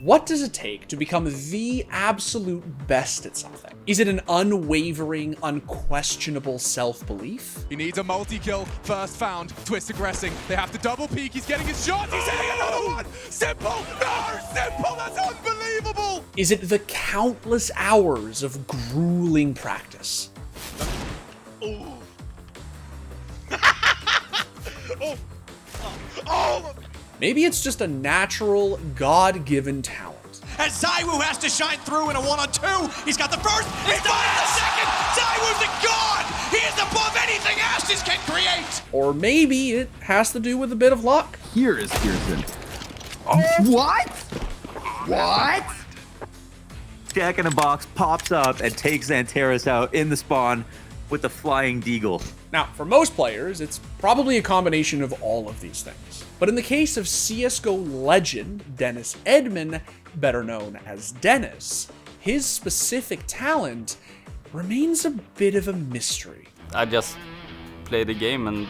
What does it take to become the absolute best at something? Is it an unwavering, unquestionable self-belief? He needs a multi-kill. First found. Twist aggressing. They have to double peek. He's getting his shot. He's hitting another one. Simple. No, Simple. That's unbelievable. Is it the countless hours of grueling practice? Ooh. Oh. Maybe it's just a natural, God-given talent. As Zywoo has to shine through in a 1-on-2. He's got the first, he's got the second. Zywoo's a god. He is above anything Ashes can create. Or maybe it has to do with a bit of luck. Here is Pearson. Oh, what? What? Jack in a Box pops up and takes Xantares out in the spawn with the flying deagle. Now, for most players, it's probably a combination of all of these things. But in the case of CSGO legend Dennis Edman, better known as Dennis, his specific talent remains a bit of a mystery. I just play the game and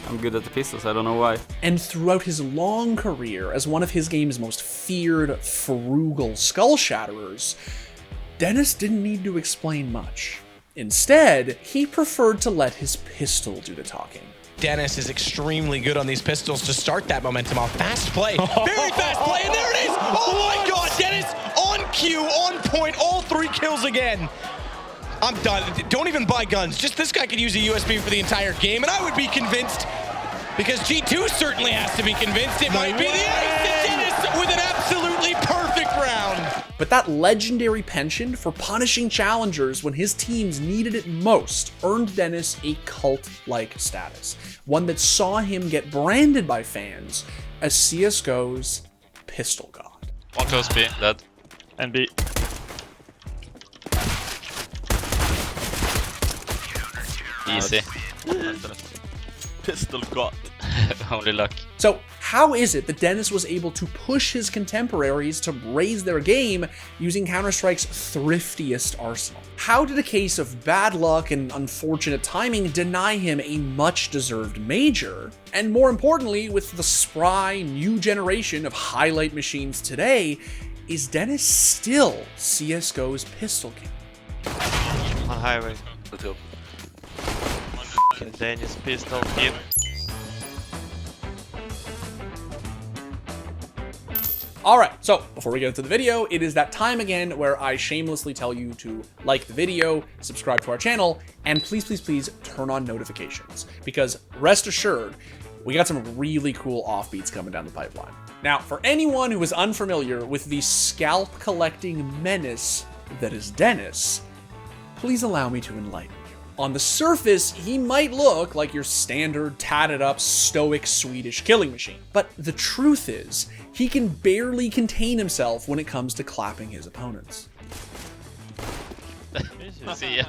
I'm good at the pistols, I don't know why. And throughout his long career as one of his game's most feared frugal skull shatterers, Dennis didn't need to explain much. Instead, he preferred to let his pistol do the talking. Dennis is extremely good on these pistols to start that momentum off. Fast play, very fast play, and there it is! Oh my god, Dennis on cue, on point, all 3 kills again. I'm done. Don't even buy guns. Just this guy could use a USB for the entire game, and I would be convinced, because G2 certainly has to be convinced it might be the ace to Dennis with an absolutely perfect round. But that legendary penchant for punishing challengers when his teams needed it most earned Dennis a cult-like status, one that saw him get branded by fans as CSGO's pistol god. One close B, dead. And B. Easy. Pistol god. Only luck. So how is it that Dennis was able to push his contemporaries to raise their game using Counter-Strike's thriftiest arsenal? How did a case of bad luck and unfortunate timing deny him a much-deserved major? And more importantly, with the spry new generation of highlight machines today, is Dennis still CSGO's pistol king? On highway. Let's go. Dennis pistol in. Alright, so before we get into the video, it is that time again where I shamelessly tell you to like the video, subscribe to our channel, and please, please, please turn on notifications. Because rest assured, we got some really cool offbeats coming down the pipeline. Now, for anyone who is unfamiliar with the scalp collecting menace that is Dennis, please allow me to enlighten you. On the surface, he might look like your standard tatted up stoic Swedish killing machine. But the truth is, he can barely contain himself when it comes to clapping his opponents. See ya.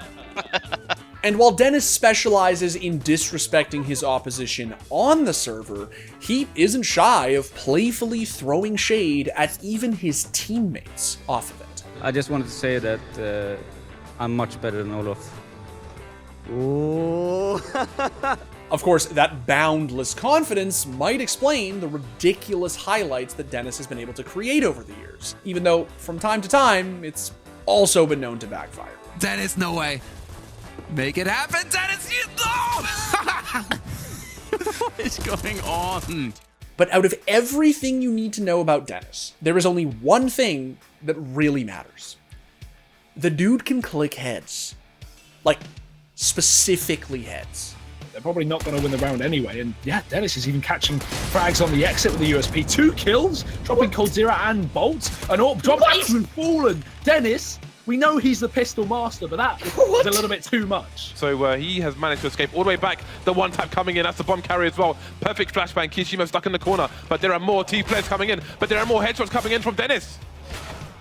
And while Dennis specializes in disrespecting his opposition on the server, he isn't shy of playfully throwing shade at even his teammates off of it. I just wanted to say that I'm much better than Olof. Ooh. Of course, that boundless confidence might explain the ridiculous highlights that Dennis has been able to create over the years, even though from time to time, it's also been known to backfire. Dennis, no way. Make it happen, Dennis. What is going on? But out of everything you need to know about Dennis, there is only one thing that really matters. The dude can click heads. Like, specifically heads. They're probably not going to win the round anyway. And yeah, Dennis is even catching frags on the exit with the USP. 2 kills, dropping Coldzera and Bolt. An AWP drop and fallen. Dennis, we know he's the pistol master, but that was a little bit too much. So he has managed to escape all the way back. The one tap coming in, that's the bomb carry as well. Perfect flashbang, Kishimo stuck in the corner. But there are more T players coming in. But there are more headshots coming in from Dennis.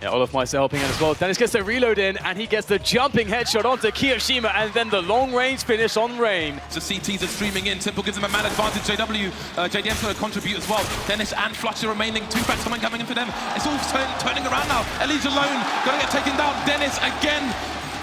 Yeah, Olof Meister helping in as well. Dennis gets the reload in, and he gets the jumping headshot onto Kiyoshima, and then the long-range finish on Rain. So CTs are streaming in. Simple gives him a man advantage. JDM's going to contribute as well. Dennis and Flush are remaining. 2 packs coming in for them. It's all turning around now. Ellie's alone, going to get taken down. Dennis again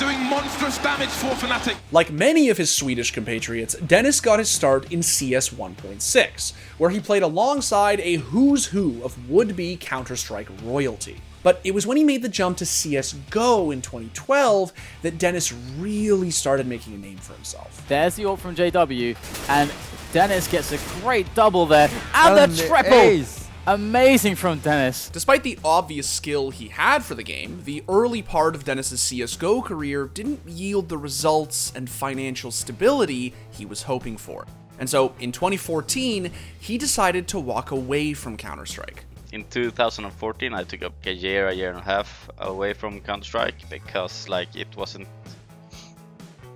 doing monstrous damage for Fnatic. Like many of his Swedish compatriots, Dennis got his start in CS 1.6, where he played alongside a who's who of would-be Counter-Strike royalty. But it was when he made the jump to CSGO in 2012 that Dennis really started making a name for himself. There's the ult from JW, and Dennis gets a great double there, and the triple! Ace. Amazing from Dennis. Despite the obvious skill he had for the game, the early part of Dennis's CSGO career didn't yield the results and financial stability he was hoping for. And so, in 2014, he decided to walk away from Counter-Strike. In 2014, I took a year and a half away from Counter-Strike because like it wasn't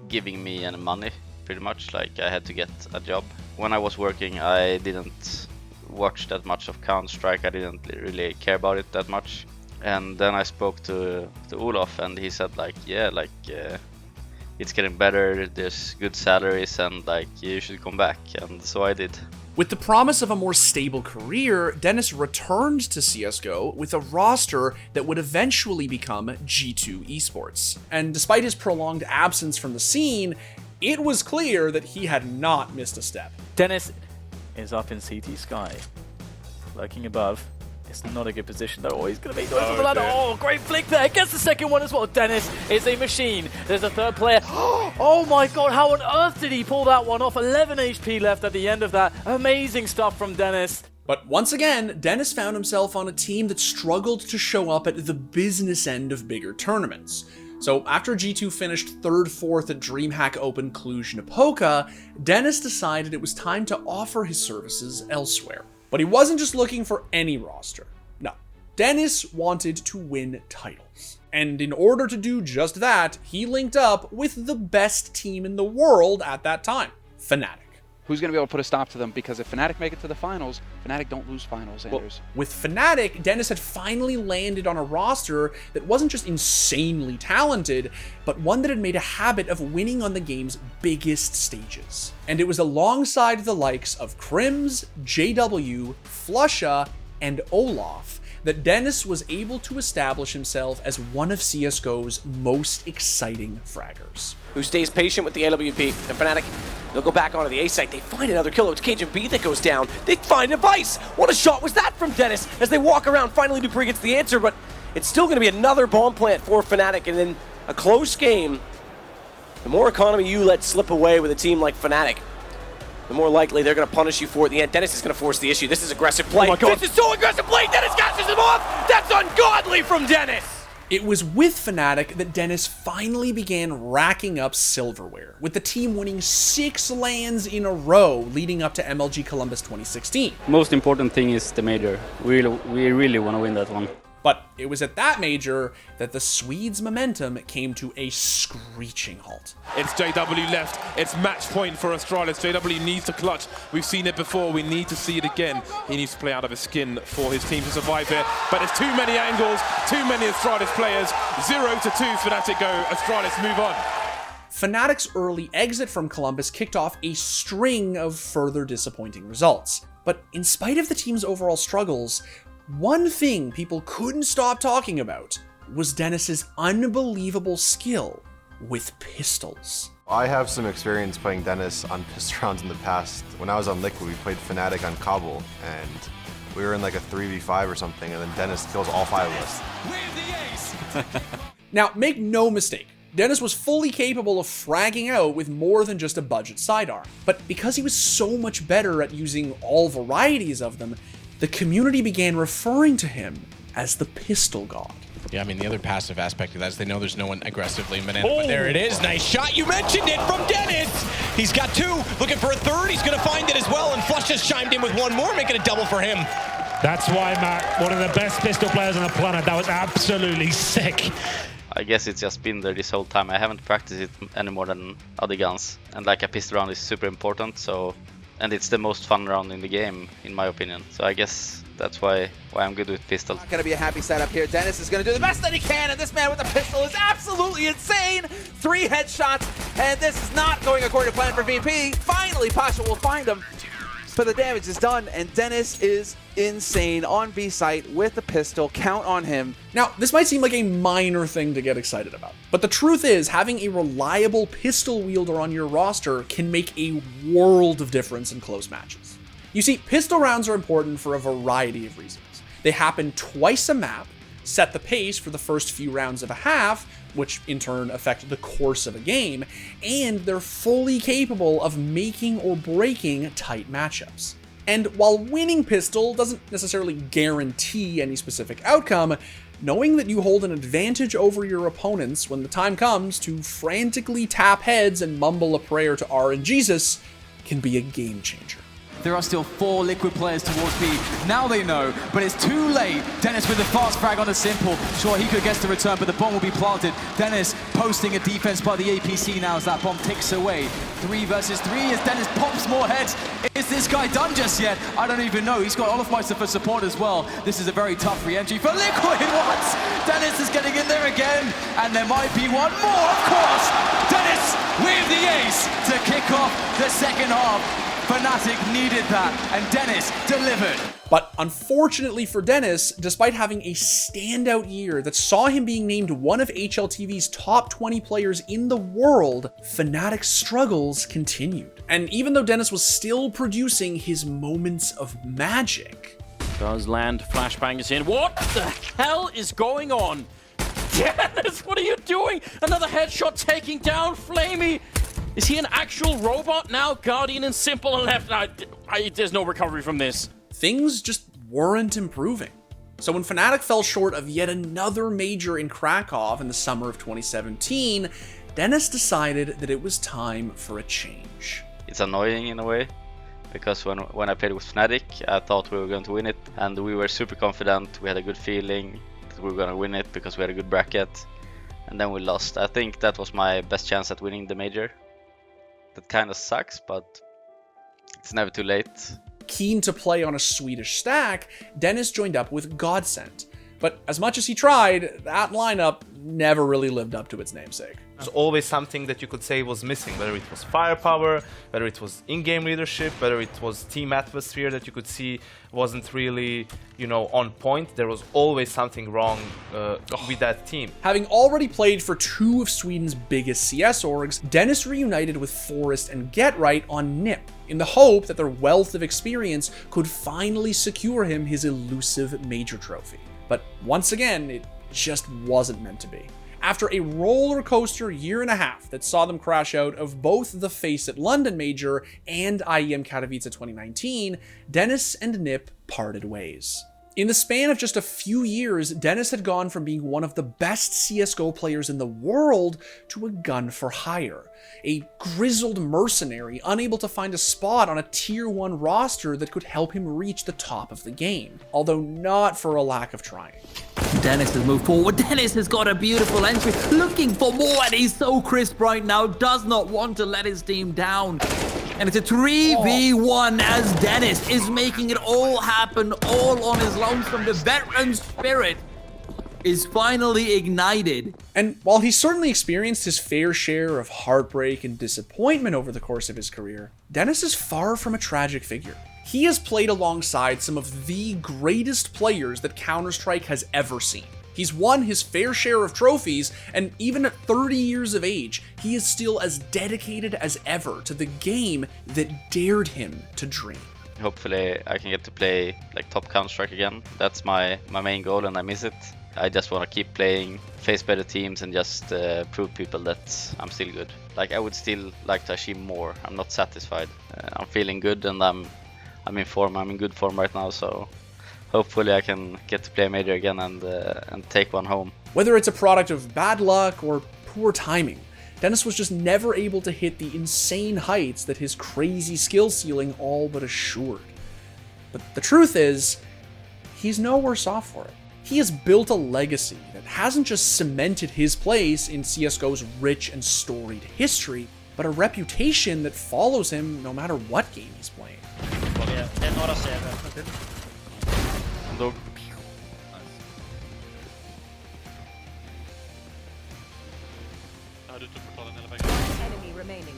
giving me any money, pretty much. Like I had to get a job. When I was working, I didn't watch that much of Counter-Strike. I didn't really care about it that much. And then I spoke to Olaf, and he said like, yeah, like it's getting better. There's good salaries, and like you should come back. And so I did. With the promise of a more stable career, Dennis returned to CSGO with a roster that would eventually become G2 Esports. And despite his prolonged absence from the scene, it was clear that he had not missed a step. Dennis is up in CT Sky, lurking above. It's not a good position though. Oh, he's going to make noise on the ladder. Oh, great flick there. Gets the second one as well. Dennis is a machine. There's a third player. Oh my god, how on earth did he pull that one off? 11 HP left at the end of that. Amazing stuff from Dennis. But once again, Dennis found himself on a team that struggled to show up at the business end of bigger tournaments. So after G2 finished 3rd, 4th at DreamHack Open Cluj-Napoca, Dennis decided it was time to offer his services elsewhere. But he wasn't just looking for any roster. No, Dennis wanted to win titles. And in order to do just that, he linked up with the best team in the world at that time, Fnatic. Who's going to be able to put a stop to them? Because if Fnatic make it to the finals, Fnatic don't lose finals, Anders. Well, with Fnatic, Dennis had finally landed on a roster that wasn't just insanely talented, but one that had made a habit of winning on the game's biggest stages. And it was alongside the likes of Crims, JW, Flusha, and Olaf that Dennis was able to establish himself as one of CSGO's most exciting fraggers. Who stays patient with the AWP, and Fnatic, they'll go back onto the A site. They find another kill. It's Cajun B that goes down. They find a Vice. What a shot was that from Dennis as they walk around. Finally, Dupree gets the answer, but it's still going to be another bomb plant for Fnatic, and then a close game. The more economy you let slip away with a team like Fnatic, the more likely they're going to punish you for it. In the end, Dennis is going to force the issue. This is aggressive play. Oh my God. This is so aggressive play. Dennis catches him off. That's ungodly from Dennis. It was with Fnatic that Dennis finally began racking up silverware, with the team winning 6 LANs in a row leading up to MLG Columbus 2016. Most important thing is the major. We really want to win that one. But it was at that major that the Swedes' momentum came to a screeching halt. It's JW left. It's match point for Astralis. JW needs to clutch. We've seen it before. We need to see it again. He needs to play out of his skin for his team to survive here. But there's too many angles, too many Astralis players. 0-2 Fnatic go. Astralis move on. Fnatic's early exit from Columbus kicked off a string of further disappointing results. But in spite of the team's overall struggles, one thing people couldn't stop talking about was Dennis's unbelievable skill with pistols. I have some experience playing Dennis on pistol rounds in the past. When I was on Liquid, we played Fnatic on Kabul, and we were in like a 3v5 or something, and then Dennis kills all 5 of us. Now, make no mistake, Dennis was fully capable of fragging out with more than just a budget sidearm. But because he was so much better at using all varieties of them, the community began referring to him as the pistol god. Yeah, I mean, the other passive aspect of that is they know there's no one aggressively in but there it is. Nice shot. You mentioned it from Dennis. He's got 2, looking for a 3rd. He's going to find it as well, and Flush has chimed in with 1 more, making a double for him. That's why, Matt, one of the best pistol players on the planet. That was absolutely sick. I guess it's just been there this whole time. I haven't practiced it any more than other guns. And like a pistol round is super important, so... And it's the most fun round in the game, in my opinion. So I guess that's why I'm good with pistol. Not going to be a happy setup here. Dennis is going to do the best that he can, and this man with the pistol is absolutely insane. 3 headshots, and this is not going according to plan for VP. Finally, Pasha will find him. but the damage is done, and Dennis is insane on B site with the pistol. Count on him. Now, this might seem like a minor thing to get excited about, but the truth is, having a reliable pistol wielder on your roster can make a world of difference in close matches. You see, pistol rounds are important for a variety of reasons. They happen twice a map, set the pace for the first few rounds of a half, which in turn affect the course of a game, and they're fully capable of making or breaking tight matchups. And while winning pistol doesn't necessarily guarantee any specific outcome, knowing that you hold an advantage over your opponents when the time comes to frantically tap heads and mumble a prayer to RNGesus can be a game changer. There are still 4 Liquid players towards B. Now they know, but it's too late. Dennis with the fast frag on a simple. Sure, he could get the return, but the bomb will be planted. Dennis posting a defense by the APC now as that bomb ticks away. 3 versus 3 as Dennis pops more heads. Is this guy done just yet? I don't even know. He's got Olafmeister for support as well. This is a very tough re-entry for Liquid. What? Dennis is getting in there again, and there might be one more, of course. Dennis with the ace to kick off the second half. fnatic needed that, and Dennis delivered. But unfortunately for Dennis, despite having a standout year that saw him being named one of HLTV's top 20 players in the world, fnatic's struggles continued. And even though Dennis was still producing his moments of magic, does land, flashbang is in. What the hell is going on? Dennis, what are you doing? Another headshot taking down Flamey. Is he an actual robot now? Guardian and Simple and left. There's no recovery from this. Things just weren't improving. So when fnatic fell short of yet another major in Krakow in the summer of 2017, Dennis decided that it was time for a change. It's annoying in a way, because when I played with fnatic, I thought we were going to win it, and we were super confident. We had a good feeling that we were going to win it because we had a good bracket, and then we lost. I think that was my best chance at winning the major. That kind of sucks, but it's never too late. Keen to play on a Swedish stack, Dennis joined up with Godsent. But as much as he tried, that lineup never really lived up to its namesake. There's always something that you could say was missing, whether it was firepower, whether it was in-game leadership, whether it was team atmosphere that you could see wasn't really, on point. There was always something wrong with that team. Having already played for 2 of Sweden's biggest CS orgs, Dennis reunited with Forrest and GetRight on NIP, in the hope that their wealth of experience could finally secure him his elusive major trophy. But once again, it just wasn't meant to be. After a roller coaster year and a half that saw them crash out of both the Face at London Major and IEM Katowice 2019, Dennis and NIP parted ways. In the span of just a few years, Dennis had gone from being one of the best CSGO players in the world to a gun for hire, a grizzled mercenary unable to find a spot on a tier 1 roster that could help him reach the top of the game, although not for a lack of trying. Dennis has moved forward. Dennis has got a beautiful entry, looking for more, and he's so crisp right now, does not want to let his team down. And it's a 3v1 as Dennis is making it all happen all on his lonesome. The veteran spirit is finally ignited. And while he certainly experienced his fair share of heartbreak and disappointment over the course of his career, Dennis is far from a tragic figure. He has played alongside some of the greatest players that Counter-Strike has ever seen. He's won his fair share of trophies, and even at 30 years of age, he is still as dedicated as ever to the game that dared him to dream. Hopefully I can get to play like top Counter-Strike again. That's my main goal, and I miss it. I just want to keep playing, face better teams, and just prove people that I'm still good. Like, I would still like to achieve more. I'm not satisfied. I'm feeling good, and I'm in form. I'm in good form right now, so hopefully I can get to play a major again and take one home. Whether it's a product of bad luck or poor timing, Dennis was just never able to hit the insane heights that his crazy skill ceiling all but assured. But the truth is, he's no worse off for it. He has built a legacy that hasn't just cemented his place in CSGO's rich and storied history, but a reputation that follows him no matter what game he's playing. Enemy remaining.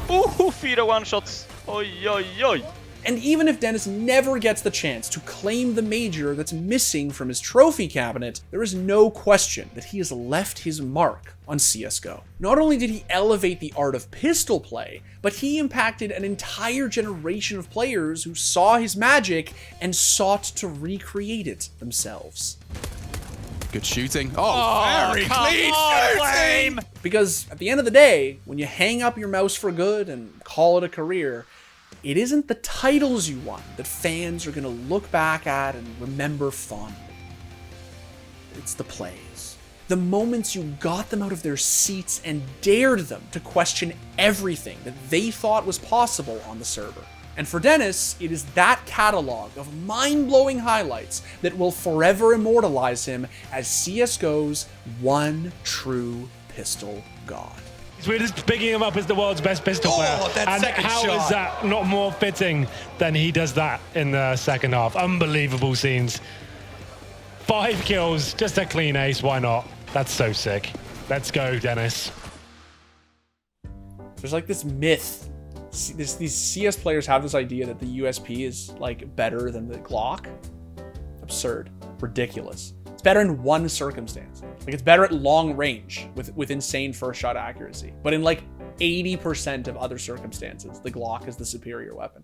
4 one-shots! Oj, oj, oj! And even if Dennis never gets the chance to claim the major that's missing from his trophy cabinet, there is no question that he has left his mark on CSGO. Not only did he elevate the art of pistol play, but he impacted an entire generation of players who saw his magic and sought to recreate it themselves. Good shooting. Oh, very clean shooting! Because at the end of the day, when you hang up your mouse for good and call it a career, it isn't the titles you won that fans are going to look back at and remember fondly. It's the plays. The moments you got them out of their seats and dared them to question everything that they thought was possible on the server. And for Dennis, it is that catalog of mind-blowing highlights that will forever immortalize him as CSGO's one true pistol god. We're just picking him up as the world's best pistol player. And how is that not more fitting than he does that in the second half? Unbelievable scenes. 5 kills, just a clean ace, why not? That's so sick. Let's go, Dennis. There's like this myth. These CS players have this idea that the USP is like better than the Glock. Absurd. Ridiculous. It's better in one circumstance. Like it's better at long range with insane first shot accuracy. But in like 80% of other circumstances, the Glock is the superior weapon.